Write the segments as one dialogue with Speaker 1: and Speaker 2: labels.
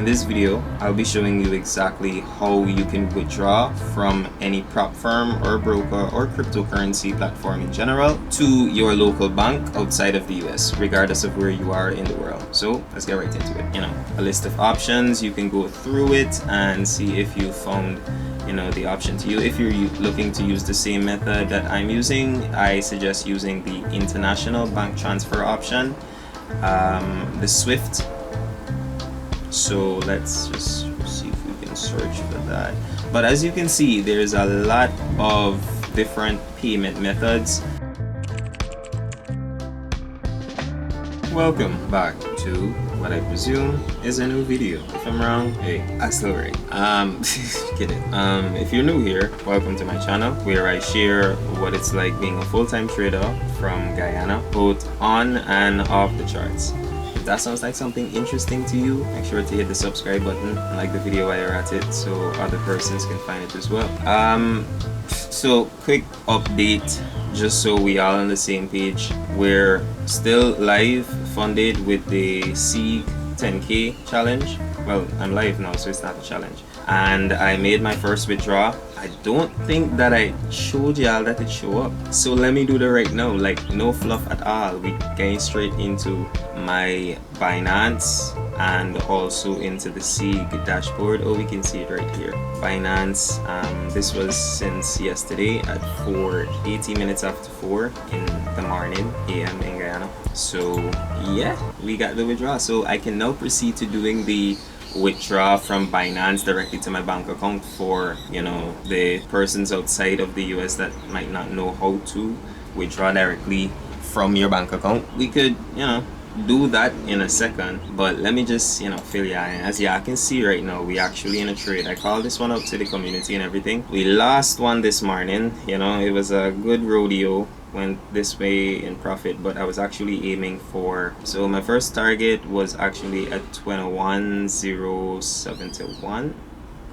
Speaker 1: In this video, I'll be showing you exactly how you can withdraw from any prop firm or broker or cryptocurrency platform in general to your local bank outside of the US, regardless of where you are in the world. So let's get right into it. A list of options, you can go through it and see if you found the option to you. If you're looking to use the same method that I'm using, I suggest using the international bank transfer option, the SWIFT. So let's just see if we can search for that. But as you can see, there's a lot of different payment methods. Welcome back to what I presume is a new video. If I'm wrong, hey, accelerate. Kidding. If you're new here, welcome to my channel where I share what it's like being a full-time trader from Guyana, both on and off the charts. If that sounds like something interesting to you, make sure to hit the subscribe button and like the video while you're at it so other persons can find it as well. So quick update, just so we all on the same page. We're still live funded with the Sieg 10K challenge. Well, I'm live now, so it's not a challenge. And I made my first withdrawal. I don't think that I showed y'all that it showed up. So let me do that right now, like no fluff at all. We getting straight into my Binance and also into the Sieg dashboard. Oh, we can see it right here. Binance, this was since yesterday at 80 minutes after 4 in the morning AM in Guyana. So yeah, we got the withdrawal. So I can now proceed to doing the withdraw from Binance directly to my bank account for the persons outside of the US that might not know how to withdraw directly from your bank account. We could do that in a second, but let me just fill ya in. As y'all can see right now, we actually in a trade. I called this one out to the community and everything. We lost one this morning. It was a good rodeo, went this way in profit, but I was actually aiming for, so my first target was actually at 21,071,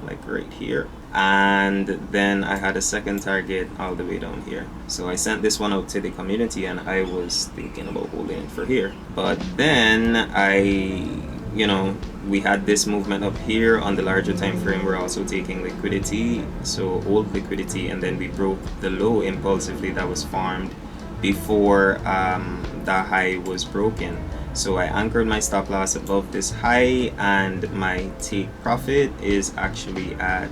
Speaker 1: like right here, and then I had a second target all the way down here. So I sent this one out to the community and I was thinking about holding it for here, but then we had this movement up here on the larger time frame. We're also taking liquidity, so old liquidity, and then we broke the low impulsively that was formed before the high was broken. So I anchored my stop loss above this high, and my take profit is actually at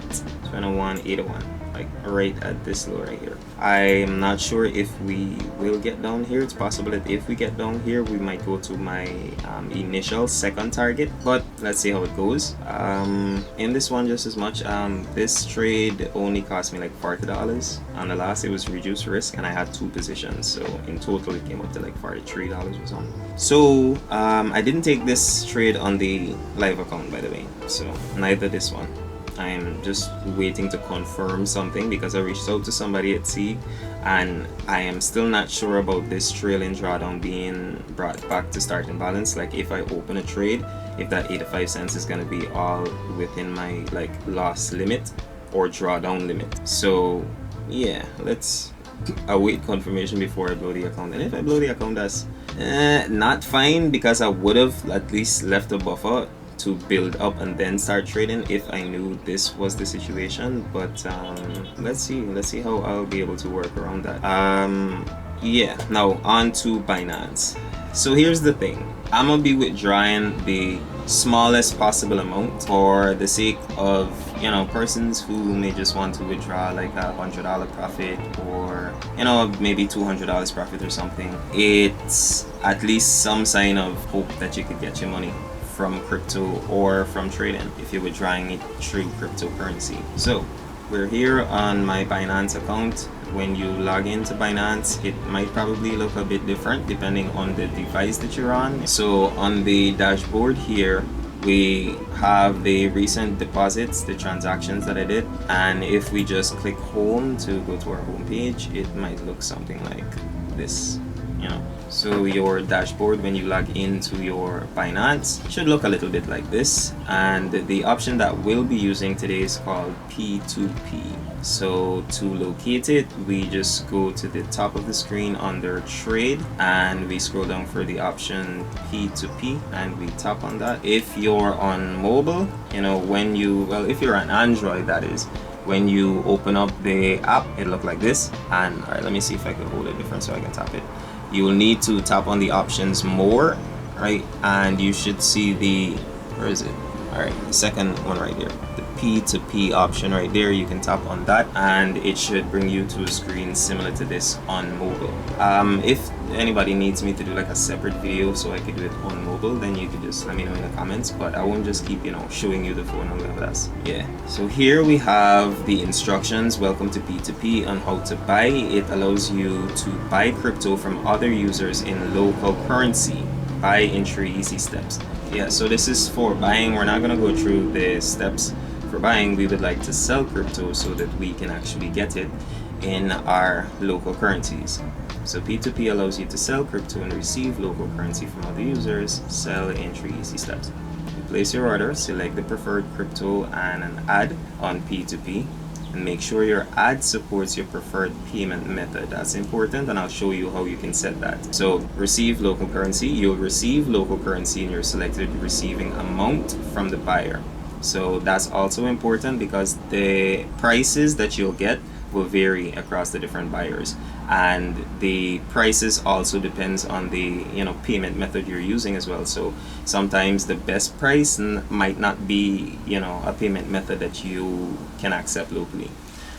Speaker 1: 21,801, like right at this low right here. I'm not sure if we will get down here. It's possible that if we get down here, we might go to my initial second target, but let's see how it goes. In this one just as much, this trade only cost me like $40. On the last, it was reduced risk and I had 2 positions, so in total it came up to like $43 or something. So I didn't take this trade on the live account, by the way, so neither this one. I'm just waiting to confirm something because I reached out to somebody at Sieg and I am still not sure about this trailing drawdown being brought back to starting balance. Like if I open a trade, if that 85 cents is going to be all within my like loss limit or drawdown limit. So yeah, let's await confirmation before I blow the account. And if I blow the account, that's not fine, because I would have at least left a buffer to build up and then start trading if I knew this was the situation. But let's see how I'll be able to work around that. Yeah, now on to Binance. So here's the thing, I'm gonna be withdrawing the smallest possible amount for the sake of persons who may just want to withdraw like $100 profit, or maybe $200 profit or something. It's at least some sign of hope that you could get your money from crypto or from trading if you're withdrawing it through cryptocurrency. So we're here on my Binance account. When you log into Binance, it might probably look a bit different depending on the device that you're on. So on the dashboard here, we have the recent deposits, the transactions that I did, and if we just click home to go to our home page, it might look something like this. you know. So your dashboard when you log into your Binance should look a little bit like this, and the option that we'll be using today is called P2P. So to locate it, we just go to the top of the screen under trade and we scroll down for the option P2P and we tap on that. If you're on mobile, you know, if you're on Android, that is, when you open up the app, it look like this. And all right, let me see if I can hold it different so I can tap it. You will need to tap on the options more, right? And you should see where is it? All right, the second one right here, the P2P option right there. You can tap on that and it should bring you to a screen similar to this on mobile. If anybody needs me to do like a separate video so I could do it on mobile, then you could just let me know in the comments, but I won't just keep, you know, showing you the phone or whatever. That's so here we have the instructions. Welcome to P2P on how to buy. It allows you to buy crypto from other users in local currency. Buy in 3 easy steps. So this is for buying. We're not going to go through the steps for buying. We would like to sell crypto so that we can actually get it in our local currencies. So P2P allows you to sell crypto and receive local currency from other users. Sell in 3 easy steps. You place your order, select the preferred crypto and an ad on P2P, and make sure your ad supports your preferred payment method. That's important, and I'll show you how you can set that. So receive local currency. You'll receive local currency in your selected receiving amount from the buyer. So that's also important because the prices that you'll get will vary across the different buyers, and the prices also depends on the payment method you're using as well. So sometimes the best price might not be a payment method that you can accept locally.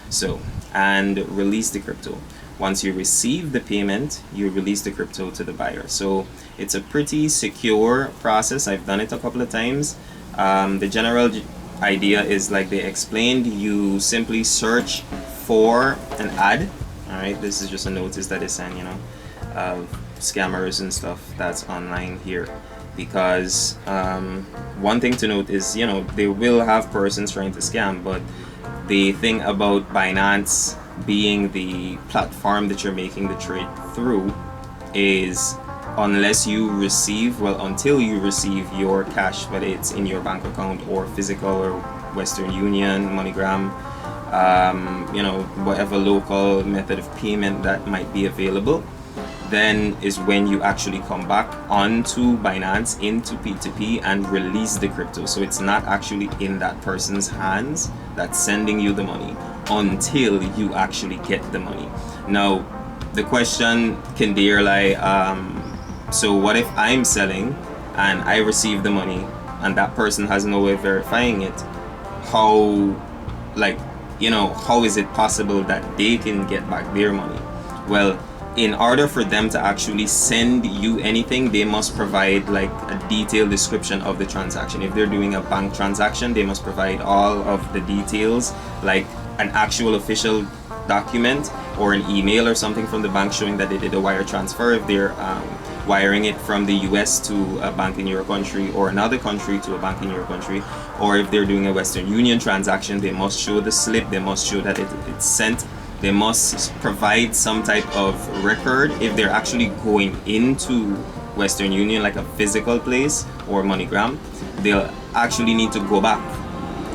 Speaker 1: So, and release the crypto. Once you receive the payment, you release the crypto to the buyer. So it's a pretty secure process. I've done it a couple of times. The general idea is like they explained. You simply search for an ad. All right, this is just a notice that they send, scammers and stuff that's online here. Because one thing to note is, they will have persons trying to scam, but the thing about Binance being the platform that you're making the trade through is until you receive your cash, whether it's in your bank account or physical or Western Union, MoneyGram, whatever local method of payment that might be available, then is when you actually come back onto Binance, into P2P, and release the crypto. So it's not actually in that person's hands that's sending you the money until you actually get the money. Now, the question can dare lie, so what if I'm selling and I receive the money and that person has no way of verifying it? How is it possible that they can get back their money? Well, in order for them to actually send you anything, they must provide like a detailed description of the transaction. If they're doing a bank transaction, they must provide all of the details, like an actual official document or an email or something from the bank showing that they did a wire transfer. If they're wiring it from the US to a bank in your country or another country to a bank in your country, or if they're doing a Western Union transaction, they must show the slip, they must show that it's sent, they must provide some type of record. If they're actually going into Western Union, like a physical place or MoneyGram, they'll actually need to go back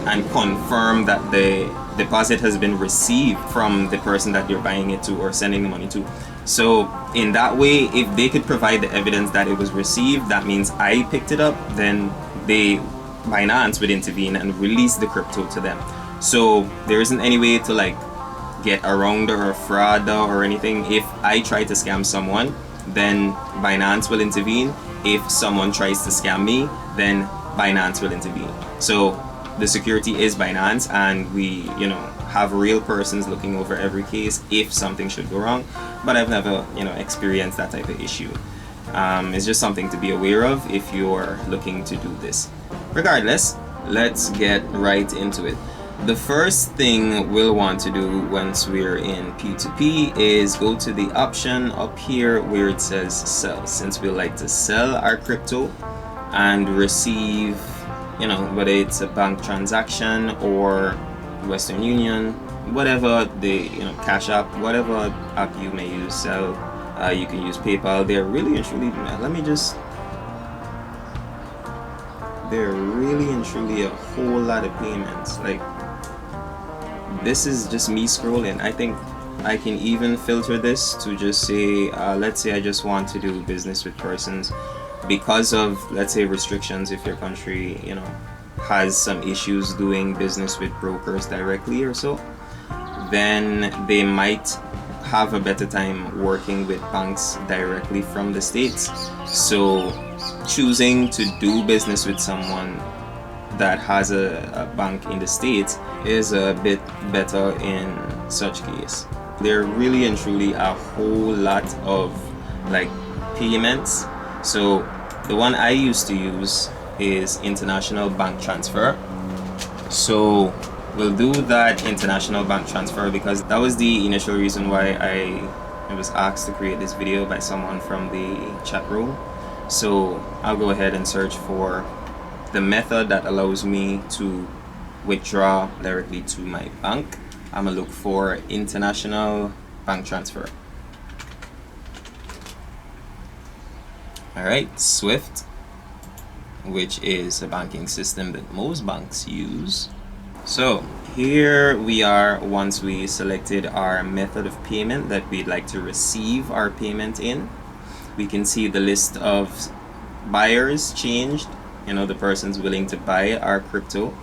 Speaker 1: and confirm that the deposit has been received from the person that you're buying it to or sending the money to. So in that way, if they could provide the evidence that it was received, that means I picked it up, then Binance would intervene and release the crypto to them. So there isn't any way to like get around or fraud or anything. If I try to scam someone, then Binance will intervene. If someone tries to scam me, then Binance will intervene. So the security is Binance, and we have real persons looking over every case if something should go wrong. But I've never experienced that type of issue. It's just something to be aware of if you're looking to do this. Regardless, let's get right into it. The first thing we'll want to do once we're in P2P is go to the option up here where it says sell, since we like to sell our crypto and receive, whether it's a bank transaction or Western Union, whatever the Cash App, whatever app you may use, sell, You can use PayPal. They're really and truly, they're really and truly a whole lot of payments. Like, this is just me scrolling. I think I can even filter this to just say, let's say I just want to do business with persons because of, let's say, restrictions. If your country, you know, has some issues doing business with brokers directly or so, then they might have a better time working with banks directly from the States. So choosing to do business with someone that has a bank in the States is a bit better in such case. There are really and truly a whole lot of like payments. So the one I used to use is international bank transfer. So we'll do that international bank transfer because that was the initial reason why I was asked to create this video by someone from the chat room. So I'll go ahead and search for the method that allows me to withdraw directly to my bank. I'm gonna look for international bank transfer. All right, SWIFT, which is a banking system that most banks use. So here we are once we selected our method of payment that we'd like to receive our payment in. We can see the list of buyers changed, you know, the person's willing to buy our crypto.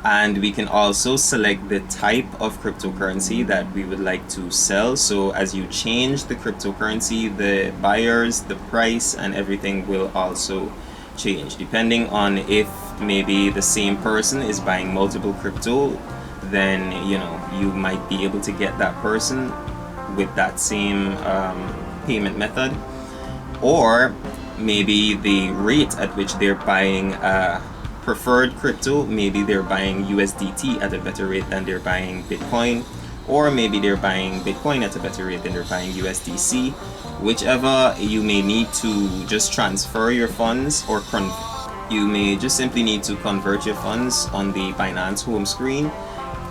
Speaker 1: And we can also select the type of cryptocurrency that we would like to sell. So as you change the cryptocurrency, the buyers, the price, and everything will also change. Depending on if maybe the same person is buying multiple crypto, then, you know, you might be able to get that person with that same payment method. Or maybe the rate at which they're buying preferred crypto, maybe they're buying USDT at a better rate than they're buying Bitcoin, or maybe they're buying Bitcoin at a better rate than they're buying USDC. Whichever, you may need to just transfer your funds, or you may just simply need to convert your funds on the Binance home screen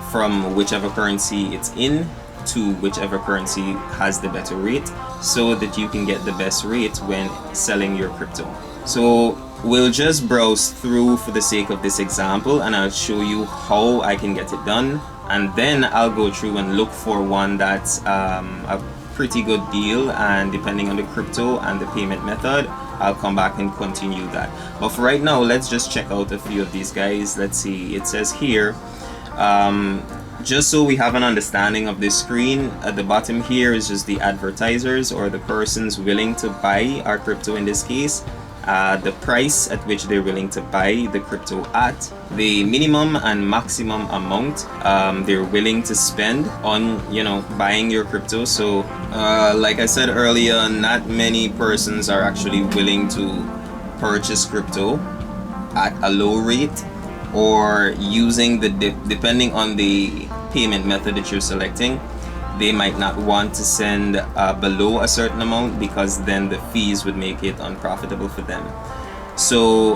Speaker 1: from whichever currency it's in to whichever currency has the better rate, so that you can get the best rate when selling your crypto. So we'll just browse through for the sake of this example, and I'll show you how I can get it done, and then I'll go through and look for one that's a pretty good deal, and depending on the crypto and the payment method, I'll come back and continue that. But for right now, let's just check out a few of these guys. Let's see, it says here, just so we have an understanding of this screen, at the bottom here is just the advertisers, or the persons willing to buy our crypto in this case, the price at which they're willing to buy the crypto at, the minimum and maximum amount they're willing to spend on, you know, buying your crypto. So like I said earlier, not many persons are actually willing to purchase crypto at a low rate, or using the depending on the payment method that you're selecting, they might not want to send below a certain amount, because then the fees would make it unprofitable for them. So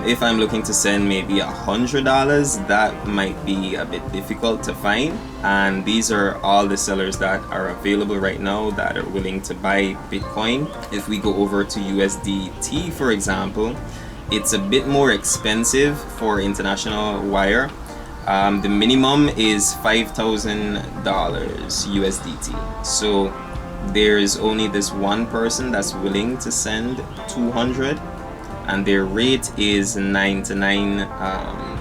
Speaker 1: if I'm looking to send maybe $100, that might be a bit difficult to find, and these are all the sellers that are available right now that are willing to buy Bitcoin. If we go over to USDT, for example, it's a bit more expensive for international wire. The minimum is $5,000 USDT. So there's only this one person that's willing to send 200, and their rate is 99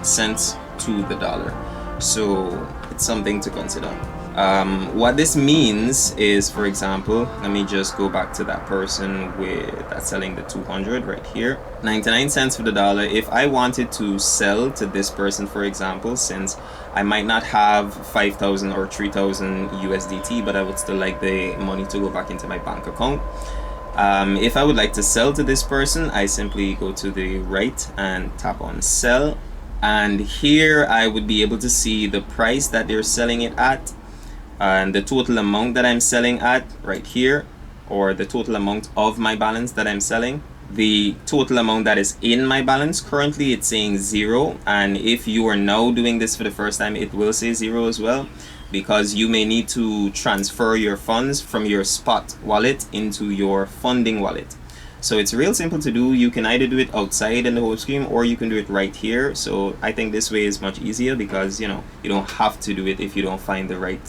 Speaker 1: cents to the dollar. So it's something to consider. What this means is, for example, let me just go back to that person that's selling the 200 right here, 99 cents for the dollar. If I wanted to sell to this person, for example, since I might not have 5,000 or 3,000 USDT, but I would still like the money to go back into my bank account. If I would like to sell to this person, I simply go to the right and tap on sell, and here I would be able to see the price that they're selling it at, and the total amount that I'm selling at right here, or the total amount of my balance that I'm selling, the total amount that is in my balance. Currently it's saying 0, and if you are now doing this for the first time, it will say 0 as well. because you may need to transfer your funds from your spot wallet into your funding wallet. So it's real simple to do. You can either do it outside in the home screen, or you can do it right here. So I think this way is much easier, because you don't have to do it if you don't find the right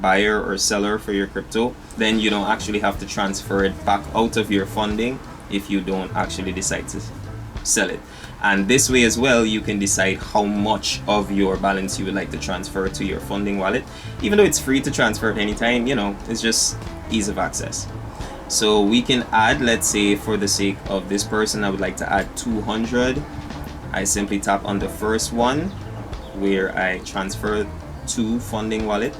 Speaker 1: buyer or seller for your crypto. Then you don't actually have to transfer it back out of your funding if you don't actually decide to sell it. And this way as well, you can decide how much of your balance you would like to transfer to your funding wallet. Even though it's free to transfer at any time, it's just ease of access. So we can add, let's say for the sake of this person, I would like to add 200. I simply tap on the first one where I transfer to funding wallet,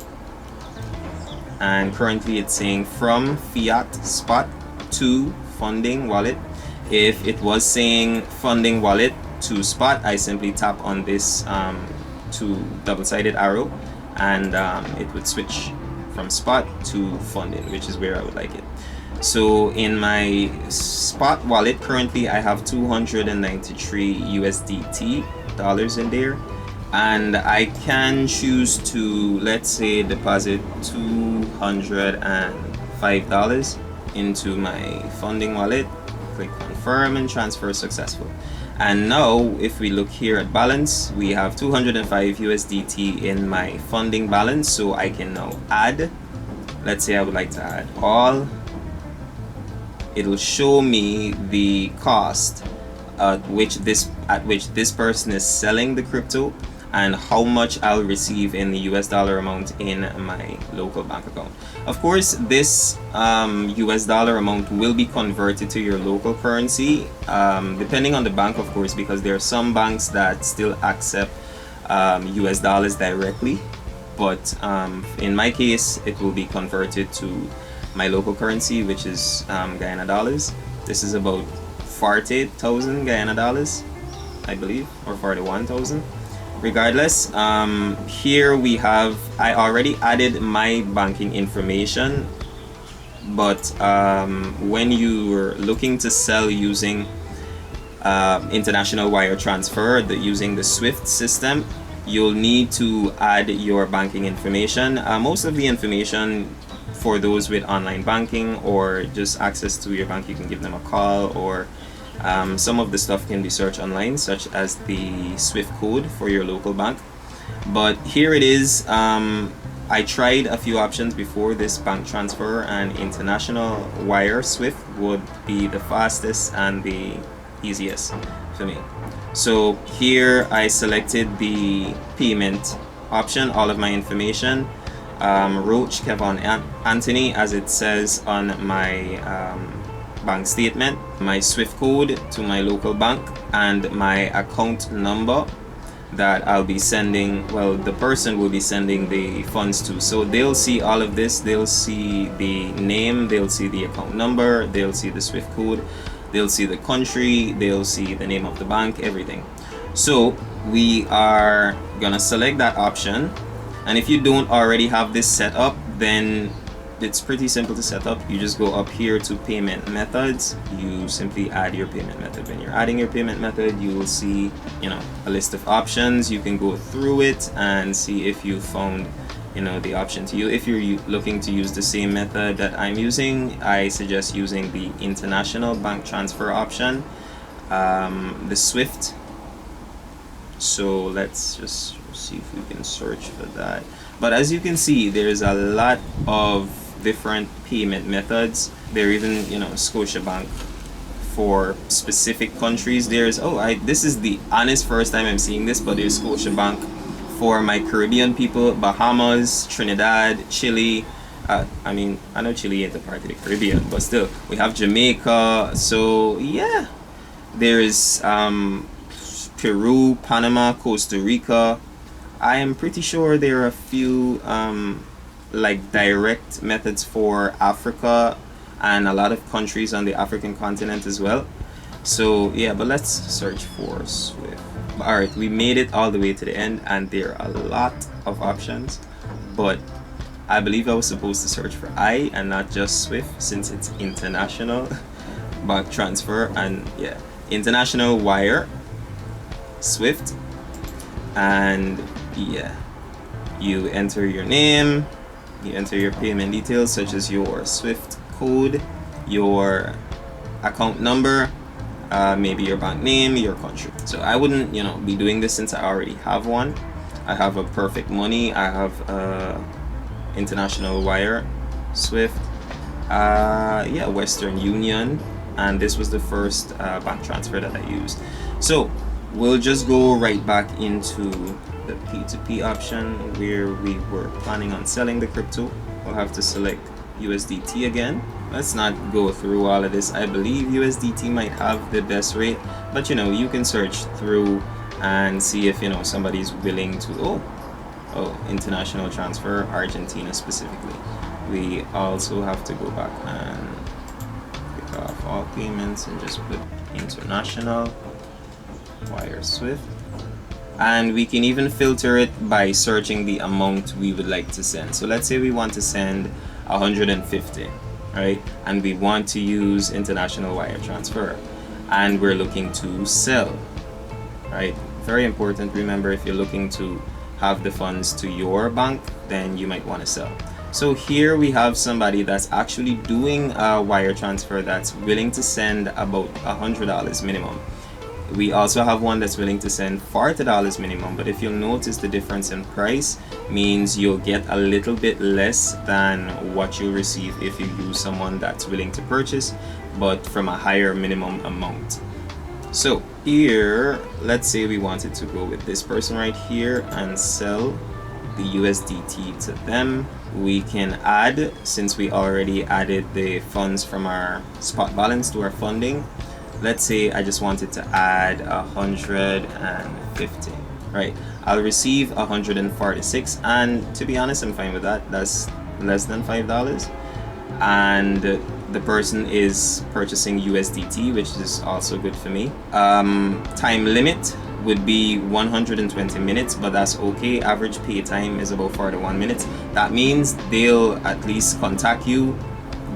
Speaker 1: and currently it's saying from fiat spot to funding wallet. If it was saying funding wallet to spot, I simply tap on this to double-sided arrow, and it would switch from spot to funding, which is where I would like it. So in my spot wallet currently I have 293 USDT dollars in there, and I can choose to, let's say, deposit $205 into my funding wallet. Click confirm and transfer successful. And now if we look here at balance, we have 205 USDT in my funding balance. So I can now add, let's say I would like to add all. It'll show me the cost at which this person is selling the crypto, and how much I'll receive in the US dollar amount in my local bank account. Of course, this US dollar amount will be converted to your local currency, depending on the bank, of course, because there are some banks that still accept US dollars directly. But in my case, it will be converted to my local currency, which is Guyana dollars. This is about 40,000 Guyana dollars, I believe, or 41,000. Regardless, here we have, I already added my banking information, but when you are looking to sell using international wire transfer, using the SWIFT system, you'll need to add your banking information. Most of the information for those with online banking or just access to your bank, you can give them a call, or some of the stuff can be searched online, such as the SWIFT code for your local bank. But here it is. I tried a few options before this bank transfer, and international wire SWIFT would be the fastest and the easiest for me. So here I selected the payment option, all of my information, Roach, Kevon, Anthony, as it says on my bank statement, my SWIFT code to my local bank, and my account number that I'll be sending, well, the person will be sending the funds to. So they'll see all of this. They'll see the name, they'll see the account number, they'll see the SWIFT code, they'll see the country, they'll see the name of the bank, everything. So we are gonna select that option, and if you don't already have this set up, then it's pretty simple to set up. You just go up here to payment methods. You simply add your payment method. When you're adding your payment method, you will see, a list of options. You can go through it and see if you found, the option to you. If you're looking to use the same method that I'm using, I suggest using the international bank transfer option, the SWIFT. So let's just see if we can search for that. But as you can see, there's a lot of different payment methods. There are even, Scotiabank for specific countries. There's, this is the honest first time I'm seeing this, but there's Scotiabank for my Caribbean people, Bahamas, Trinidad, Chile. I know Chile ain't a part of the Caribbean, but still, we have Jamaica. So yeah, there's Peru, Panama, Costa Rica. I am pretty sure there are a few like direct methods for Africa and a lot of countries on the African continent as well. So yeah, but let's search for SWIFT. Alright, we made it all the way to the end, and there are a lot of options, but I believe I was supposed to search for I and not just SWIFT, since it's international bank transfer, and yeah, international wire SWIFT, and yeah, You enter your name, you enter your payment details such as your SWIFT code, your account number, maybe your bank name, your country. So I wouldn't, be doing this since I already have one. I have a Perfect Money, I have International Wire, SWIFT, Western Union, and this was the first bank transfer that I used. So we'll just go right back into the P2P option where we were planning on selling the crypto. We'll have to select USDT again. Let's not go through all of this. I believe USDT might have the best rate, but you can search through and see if somebody's willing to international transfer, Argentina specifically. We also have to go back and pick off all payments and just put international wire SWIFT, and we can even filter it by searching the amount we would like to send. So let's say we want to send 150, right, and we want to use international wire transfer, and we're looking to sell, right? Very important. Remember, if you're looking to have the funds to your bank, then you might want to sell. So here we have somebody that's actually doing a wire transfer that's willing to send about $100 minimum. We also have one that's willing to send $40 minimum, but if you'll notice, the difference in price means you'll get a little bit less than what you receive if you use someone that's willing to purchase, but from a higher minimum amount. So here, let's say we wanted to go with this person right here and sell the USDT to them. We can add, since we already added the funds from our spot balance to our funding, let's say I just wanted to add 150, right? I'll receive 146, and to be honest, I'm fine with that. That's less than $5, and the person is purchasing USDT, which is also good for me. Time limit would be 120 minutes, but that's okay. Average pay time is about 41 minutes. That means they'll at least contact you,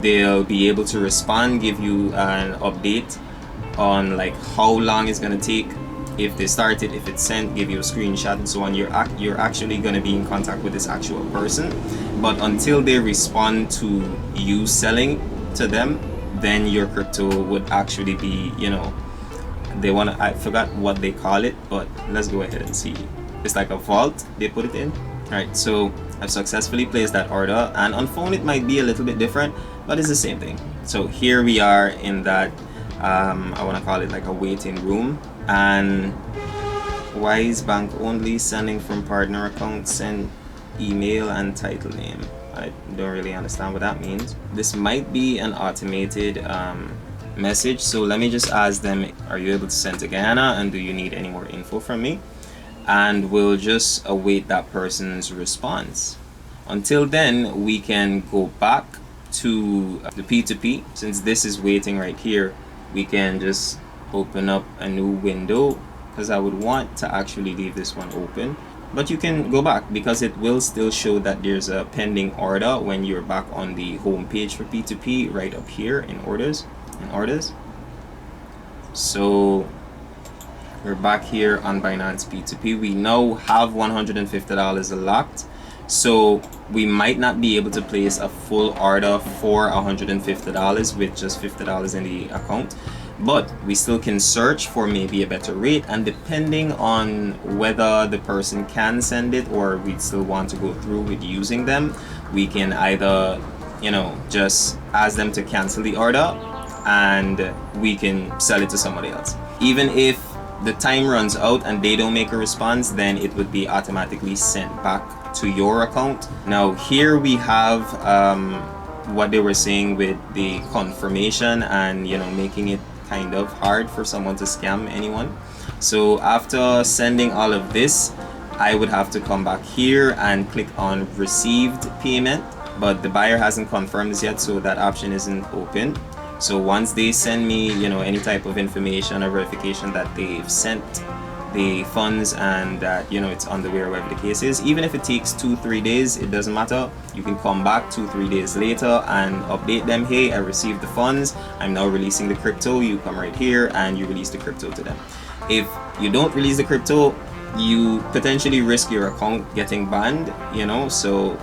Speaker 1: they'll be able to respond, give you an update on like how long it's gonna take, if they started, if it's sent, give you a screenshot and so on. You're actually gonna be in contact with this actual person, but until they respond to you selling to them, then your crypto would actually be, I forgot what they call it, but let's go ahead and see. It's like a vault they put it in. Right, so I've successfully placed that order, and on phone it might be a little bit different, but it's the same thing. So here we are in that I want to call it like a waiting room. And Wise Bank only, sending from partner account, send email and title name. I don't really understand what that means. This might be an automated message, so let me just ask them, are you able to send to Guyana, and do you need any more info from me? And we'll just await that person's response. Until then, we can go back to the P2P. Since this is waiting right here, we can just open up a new window, because I would want to actually leave this one open, but you can go back because it will still show that there's a pending order when you're back on the home page for P2P right up here in orders. So we're back here on Binance P2P. We now have $150 locked, so we might not be able to place a full order for $150 with just $50 in the account, but we still can search for maybe a better rate, and depending on whether the person can send it or we still want to go through with using them, we can either just ask them to cancel the order and we can sell it to somebody else. Even if the time runs out and they don't make a response, then it would be automatically sent back to your account. Now here we have what they were saying with the confirmation and making it kind of hard for someone to scam anyone. So after sending all of this, I would have to come back here and click on received payment, but the buyer hasn't confirmed this yet, so that option isn't open. So once they send me any type of information or verification that they've sent the funds and that it's on the way or whatever the case is, even if it takes 2-3 days, it doesn't matter. You can come back 2-3 days later and update them, hey, I received the funds, I'm now releasing the crypto. You come right here and you release the crypto to them. If you don't release the crypto, you potentially risk your account getting banned, you know. So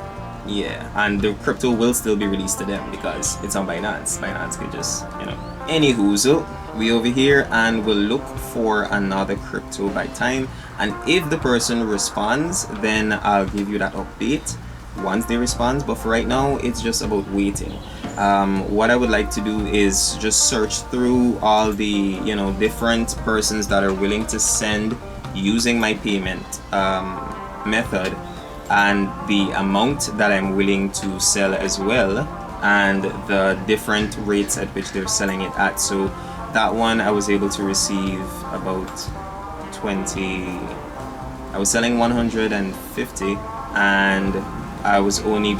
Speaker 1: yeah, and the crypto will still be released to them because it's on Binance. Binance could just, you know. Anywho, so we over here and we'll look for another crypto by time, and if the person responds, then I'll give you that update once they respond. But for right now, it's just about waiting. What I would like to do is just search through all the, you know, different persons that are willing to send using my payment method, and the amount that I'm willing to sell as well, and the different rates at which they're selling it at. So that one I was able to receive about 20. I was selling 150, and I was only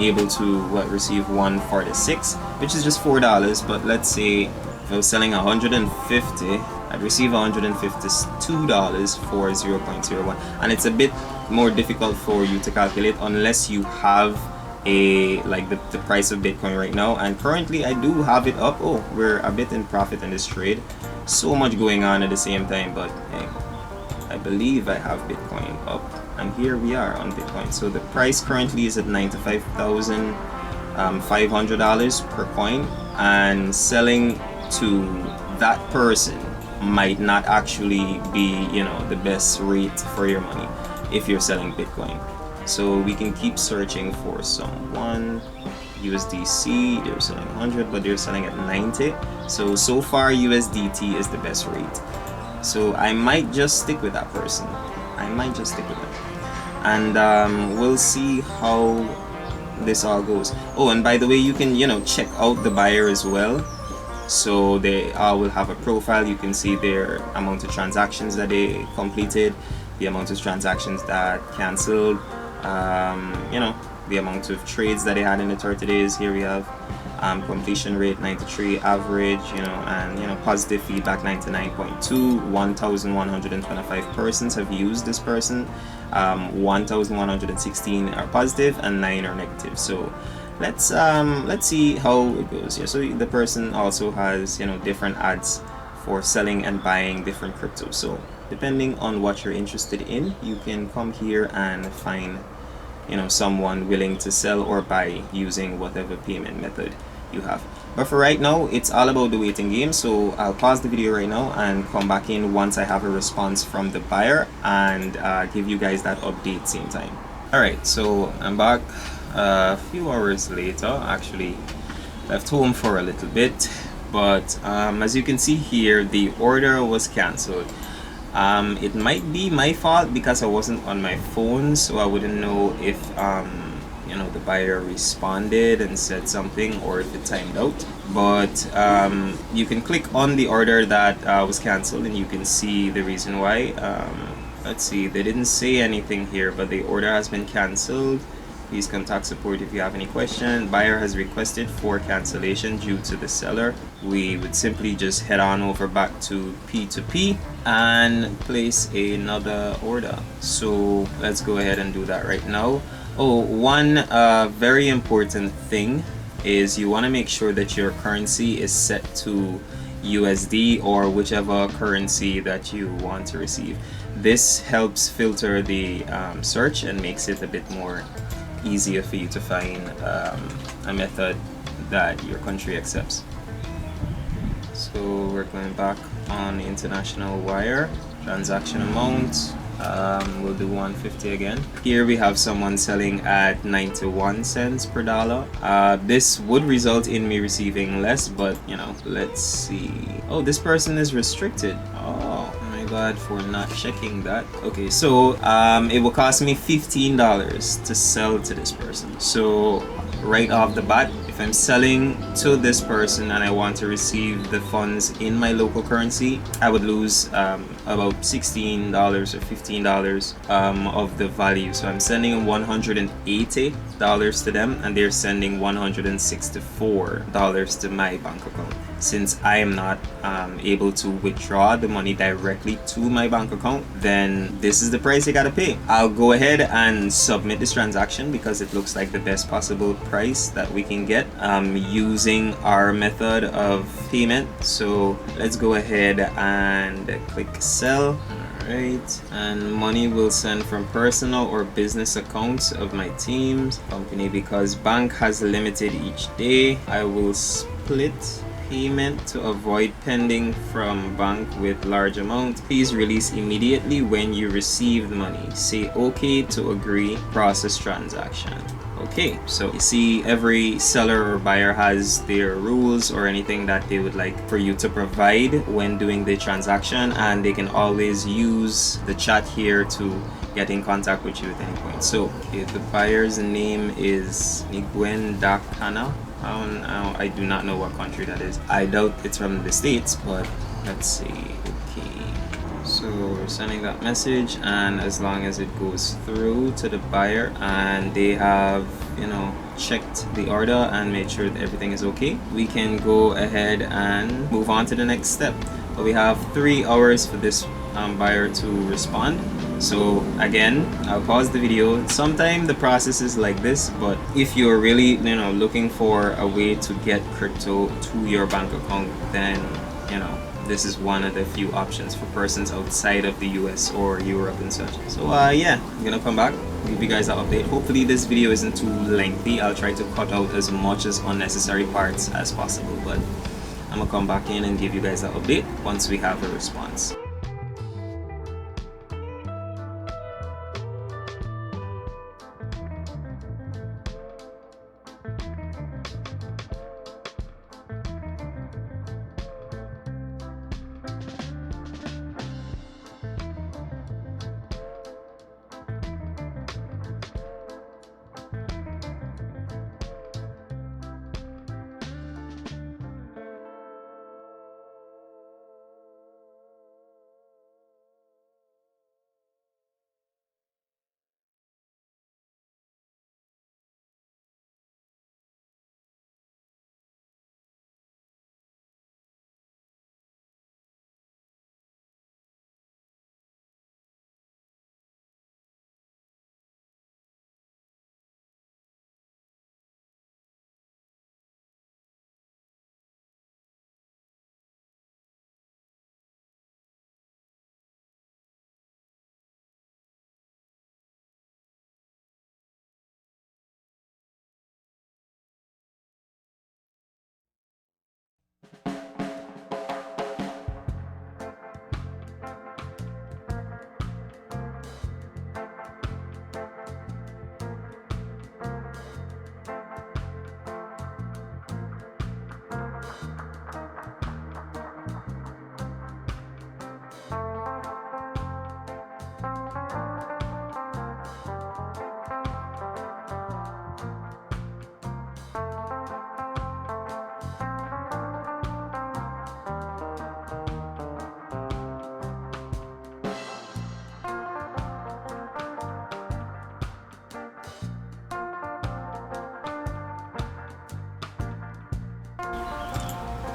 Speaker 1: able to receive 146, which is just $4. But let's say if I was selling 150, I'd receive $152 for 0.01, and it's a bit more difficult for you to calculate unless you have a the price of Bitcoin right now. And currently I do have it up. Oh, we're a bit in profit in this trade. So much going on at the same time, but hey, I believe I have Bitcoin up, and here we are on Bitcoin. So the price currently is at $95,500 per coin, and selling to that person might not actually be, you know, the best rate for your money if you're selling Bitcoin. So we can keep searching for someone. USDC, they're selling 100, but they're selling at 90. So far USDT is the best rate. So I might just stick with that person. And we'll see how this all goes. Oh, and by the way, you can, you know, check out the buyer as well. So they all will have a profile. You can see their amount of transactions that they completed, the amount of transactions that canceled, you know, the amount of trades that they had in the 30 days. Here we have completion rate 93, average, you know, and, you know, positive feedback 99.2. 1,125 persons have used this person. 1,116 are positive and 9 are negative. So let's see how it goes here. So the person also has, you know, different ads for selling and buying different cryptos. So depending on what you're interested in, you can come here and find, you know, someone willing to sell or buy using whatever payment method you have. But for right now, it's all about the waiting game. So I'll pause the video right now and come back in once I have a response from the buyer, and give you guys that update same time. Alright, so I'm back a few hours later. Actually left home for a little bit, but as you can see here, the order was cancelled. It might be my fault because I wasn't on my phone, so I wouldn't know if you know, the buyer responded and said something or if it timed out. But you can click on the order that was cancelled and you can see the reason why. Let's see, they didn't say anything here, but the order has been cancelled. Please contact support if you have any question. Buyer has requested for cancellation due to the seller. We would simply just head on over back to P2P and place another order. So let's go ahead and do that right now. Oh, one very important thing is you want to make sure that your currency is set to USD or whichever currency that you want to receive. This helps filter the search and makes it a bit more easier for you to find a method that your country accepts. So we're going back on the international wire, transaction amount, we'll do 150 again. Here we have someone selling at 91 cents per dollar. This would result in me receiving less, but you know, let's see. Oh, this person is restricted. Oh my god, for not checking that. Okay, so it will cost me $15 to sell to this person. So right off the bat, if I'm selling to this person and I want to receive the funds in my local currency, I would lose about $16 or $15 of the value. So I'm sending $180 to them and they're sending $164 to my bank account. Since I am not able to withdraw the money directly to my bank account, then this is the price you gotta pay. I'll go ahead and submit this transaction because it looks like the best possible price that we can get using our method of payment. So let's go ahead and click sell. Right, and money will send from personal or business accounts of my team's company. Because bank has limited each day, I will split payment to avoid pending from bank with large amount. Please release immediately when you receive the money. Say okay to agree, process transaction. Okay, so you see every seller or buyer has their rules or anything that they would like for you to provide when doing the transaction, and they can always use the chat here to get in contact with you at any point. So if the buyer's name is Dakana, I do not know what country that is. I doubt it's from the States, but let's see. Okay, so we're sending that message, and as long as it goes through to the buyer and they have, you know, checked the order and made sure that everything is okay, we can go ahead and move on to the next step. But we have 3 hours for this buyer to respond. So again, I'll pause the video. Sometimes the process is like this, but if you're really, you know, looking for a way to get crypto to your bank account, then, you know, this is one of the few options for persons outside of the US or Europe and such. So yeah, I'm gonna come back, give you guys an update. Hopefully this video isn't too lengthy. I'll try to cut out as much as unnecessary parts as possible, but I'm gonna come back in and give you guys an update once we have a response.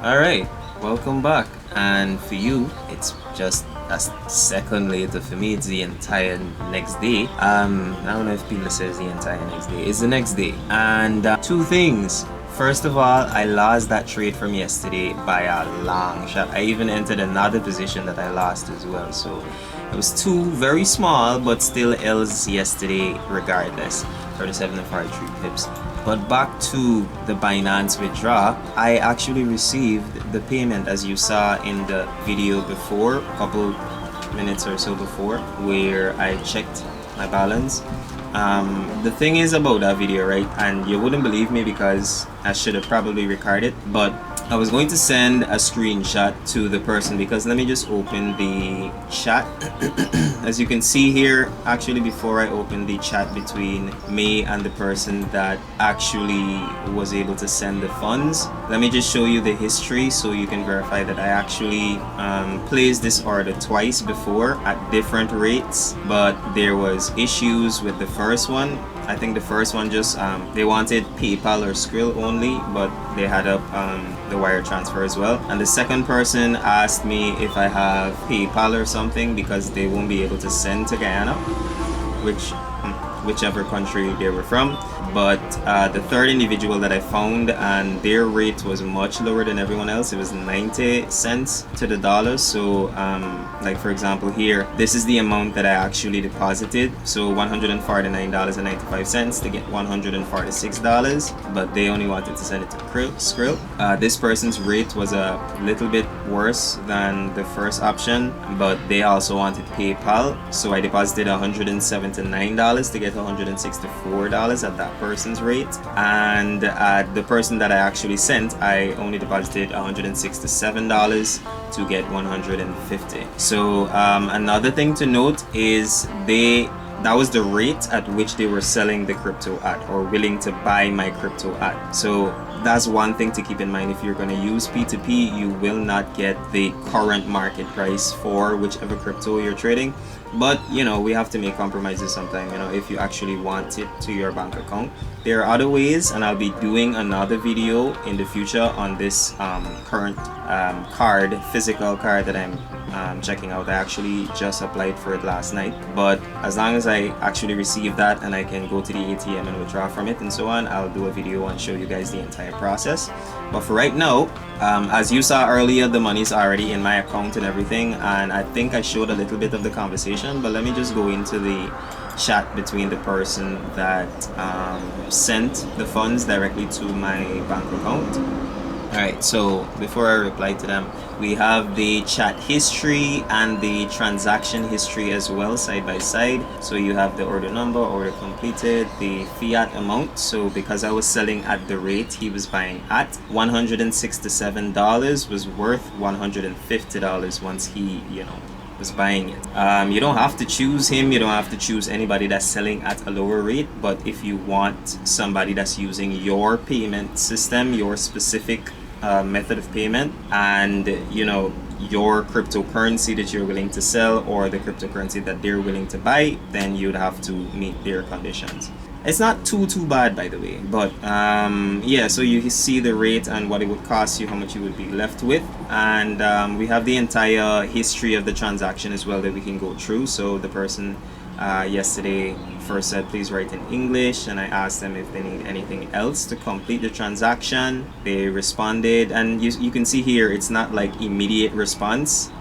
Speaker 1: Alright, welcome back. And for you, it's just a second later. For me, it's the entire next day. I don't know if people say it's the entire next day. It's the next day. And 2 things. First of all, I lost that trade from yesterday by a long shot. I even entered another position that I lost as well. So it was 2 very small, but still L's yesterday regardless. 37 and 43 pips. But back to the Binance withdraw, I actually received the payment, as you saw in the video before, a couple minutes or so before, where I checked my balance. The thing is about that video, right, and you wouldn't believe me because I should have probably recorded it, but I was going to send a screenshot to the person, because let me just open the chat. As you can see here, actually before I open the chat between me and the person that actually was able to send the funds, let me just show you the history so you can verify that I actually placed this order twice before at different rates, but there was issues with the first one. I think the first one just they wanted PayPal or Skrill only, but they had up the wire transfer as well. And the second person asked me if I have PayPal or something, because they won't be able to send to Guyana, which whichever country they were from. But the third individual that I found, and their rate was much lower than everyone else. It was 90 cents to the dollar. So like for example here, this is the amount that I actually deposited. So $149.95 to get $146, but they only wanted to send it to Skrill. This person's rate was a little bit worse than the first option, but they also wanted PayPal. So I deposited $179 to get $164 at that person's rate, and the person that I actually sent, I only deposited $167 to get $150. So another thing to note is that was the rate at which they were selling the crypto at, or willing to buy my crypto at. So that's one thing to keep in mind. If you're going to use P2P, you will not get the current market price for whichever crypto you're trading. But you know, we have to make compromises sometimes, you know, if you actually want it to your bank account. There are other ways, and I'll be doing another video in the future on this current physical card that I'm checking out. I actually just applied for it last night, but as long as I actually receive that and I can go to the ATM and withdraw from it and so on, I'll do a video and show you guys the entire process. But for right now, as you saw earlier, the money's already in my account and everything, and I think I showed a little bit of the conversation, but let me just go into the chat between the person that sent the funds directly to my bank account. Alright, so before I reply to them, we have the chat history and the transaction history as well, side by side. So you have the order number, order completed, the fiat amount. So because I was selling at the rate he was buying at, $167 was worth $150 once he, you know, was buying it. You don't have to choose him, you don't have to choose anybody that's selling at a lower rate, but if you want somebody that's using your payment system, your specific method of payment, and you know, your cryptocurrency that you're willing to sell or the cryptocurrency that they're willing to buy, then you'd have to meet their conditions. It's not too bad, by the way, but yeah, so you see the rate and what it would cost you, how much you would be left with, and we have the entire history of the transaction as well that we can go through. So the person yesterday first said please write in English, and I asked them if they need anything else to complete the transaction. They responded, and you can see here it's not like immediate response.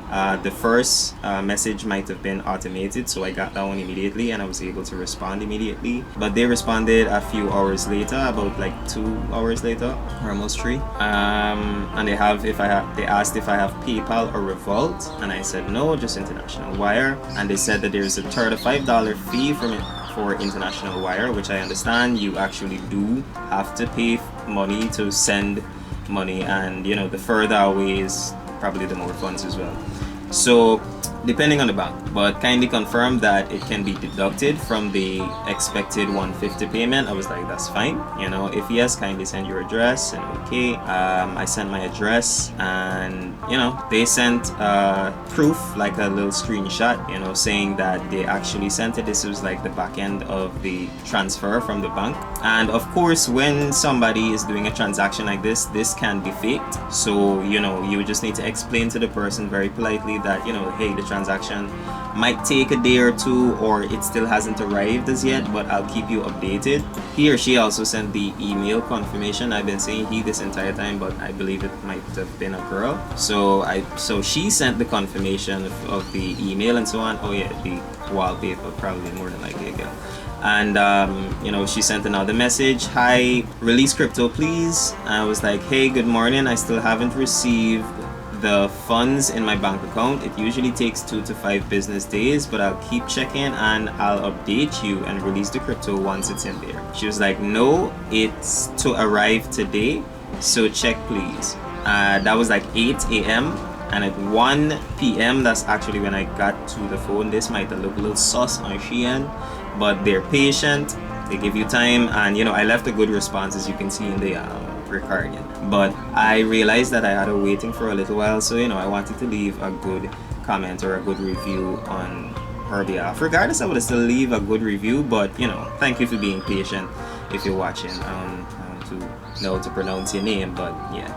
Speaker 1: The first message might have been automated, so I got that one immediately and I was able to respond immediately, but they responded a few hours later, about like 2 hours later, or almost 3, and they asked if I have PayPal or Revolt, and I said no, just international wire, and they said that there's a $35 fee for international wire, which I understand. You actually do have to pay money to send money, and you know, the further away is probably the more funds as well. So depending on the bank, but kindly confirm that it can be deducted from the expected 150 payment. I was like, that's fine, you know. If yes, kindly send your address, and okay, I sent my address, and you know, they sent proof, like a little screenshot, you know, saying that they actually sent it. This was like the back end of the transfer from the bank. And of course, when somebody is doing a transaction like this can be faked, so you know, you just need to explain to the person very politely that, you know, hey, the transaction might take a day or two, or it still hasn't arrived as yet, but I'll keep you updated. He or she also sent the email confirmation. I've been saying he this entire time, but I believe it might have been a girl. So she sent the confirmation of the email and so on. Oh yeah, the wallpaper, probably more than likely a girl. And you know, she sent another message, hi, release crypto please. I was like, hey, good morning, I still haven't received the funds in my bank account. It usually takes 2 to 5 business days, but I'll keep checking and I'll update you and release the crypto once it's in there. She was like, no, it's to arrive today, so check please. That was like 8 a.m. and at 1 p.m. that's actually when I got to the phone. This might look a little sus on Shein, but they're patient, they give you time, and you know, I left a good response, as you can see in the recording. But I realized that I had her waiting for a little while, so you know, I wanted to leave a good comment or a good review on her behalf. Regardless, I would still leave a good review, but you know, thank you for being patient. If you're watching, I don't know to pronounce your name, but yeah,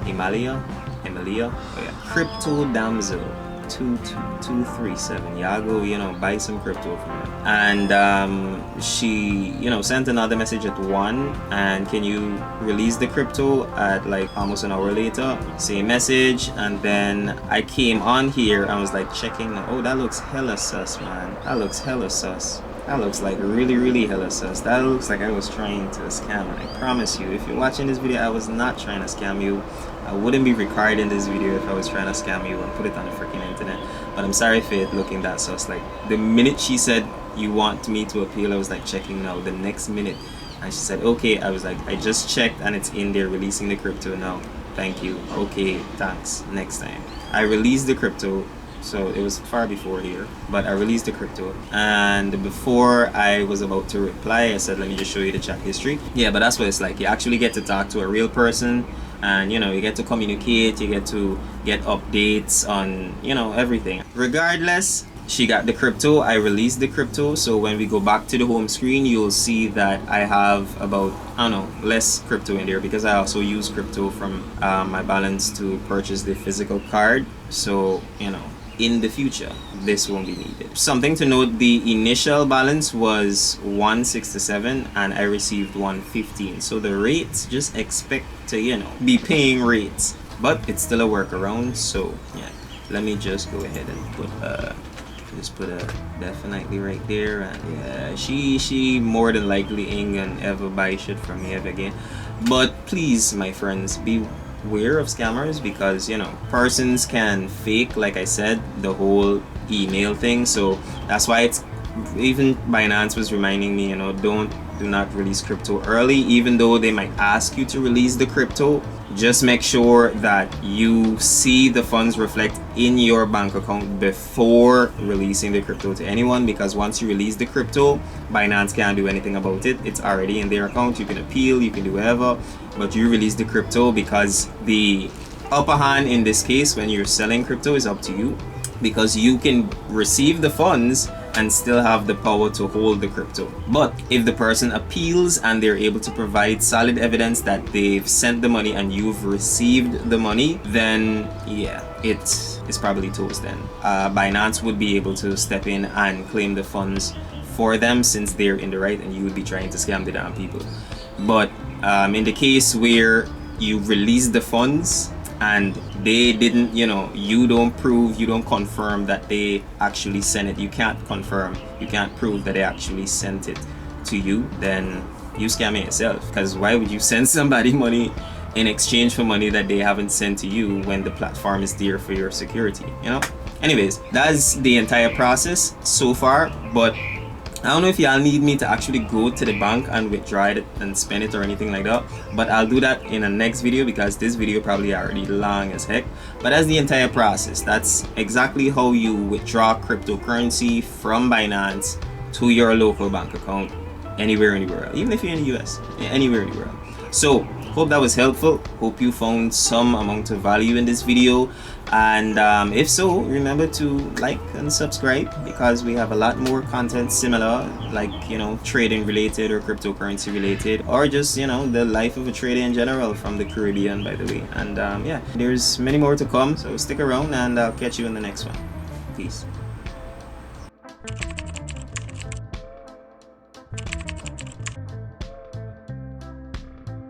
Speaker 1: Emilia, oh yeah, Crypto Damsel. 237. Y'all go, buy some crypto from her. And she, sent another message at 1, and can you release the crypto at like almost an hour later? Same message. And then I came on here and was like checking. Oh, that looks hella sus, man. That looks hella sus. That looks like really hella sus. That looks like I was trying to scam. And I promise you, if you're watching this video, I was not trying to scam you. I wouldn't be recording this video if I was trying to scam you and put it on the freaking internet. But I'm sorry for it looking that sus. Like the minute she said you want me to appeal, I was like checking now. The next minute, and she said okay. I was like, I just checked and it's in there, releasing the crypto now. Thank you. Okay, thanks. Next time. I released the crypto. So it was far before here, but I released the crypto, and before I was about to reply, I said, let me just show you the chat history. Yeah, but that's what it's like. You actually get to talk to a real person, and you get to communicate, you get to get updates on everything. Regardless, she got the crypto, I released the crypto. So when we go back to the home screen, you'll see that I have about, I don't know, less crypto in there, because I also use crypto from my balance to purchase the physical card. So in the future this won't be needed. Something to note, the initial balance was 167 and I received 115. So the rates, just expect to be paying rates, but it's still a workaround. So yeah, let me just go ahead and put a definitely right there. And yeah, she more than likely ain't gonna ever buy shit from me ever again. But please, my friends, be aware of scammers, because persons can fake, like I said, the whole email thing. So that's why it's, even Binance was reminding me, do not release crypto early. Even though they might ask you to release the crypto, just make sure that you see the funds reflect in your bank account before releasing the crypto to anyone, because once you release the crypto, Binance can't do anything about it. It's already in their account. You can appeal, you can do whatever, but you release the crypto, because the upper hand in this case when you're selling crypto is up to you, because you can receive the funds and still have the power to hold the crypto. But if the person appeals and they're able to provide solid evidence that they've sent the money and you've received the money, then yeah, it's probably toast then. Binance would be able to step in and claim the funds for them, since they're in the right and you would be trying to scam the damn people. But in the case where you release the funds and they didn't, you don't prove, you don't confirm that they actually sent it, you can't confirm, you can't prove that they actually sent it to you, then you scamming yourself. Because why would you send somebody money in exchange for money that they haven't sent to you when the platform is there for your security? Anyways, that's the entire process so far. But I don't know if y'all need me to actually go to the bank and withdraw it and spend it or anything like that, but I'll do that in a next video, because this video probably already long as heck. But that's the entire process. That's exactly how you withdraw cryptocurrency from Binance to your local bank account anywhere in the world, even if you're in the US, anywhere in the world. So hope that was helpful. Hope you found some amount of value in this video, and if so, remember to like and subscribe, because we have a lot more content similar, like trading related or cryptocurrency related, or just the life of a trader in general from the Caribbean, by the way. And yeah, there's many more to come, so stick around and I'll catch you in the next one. Peace.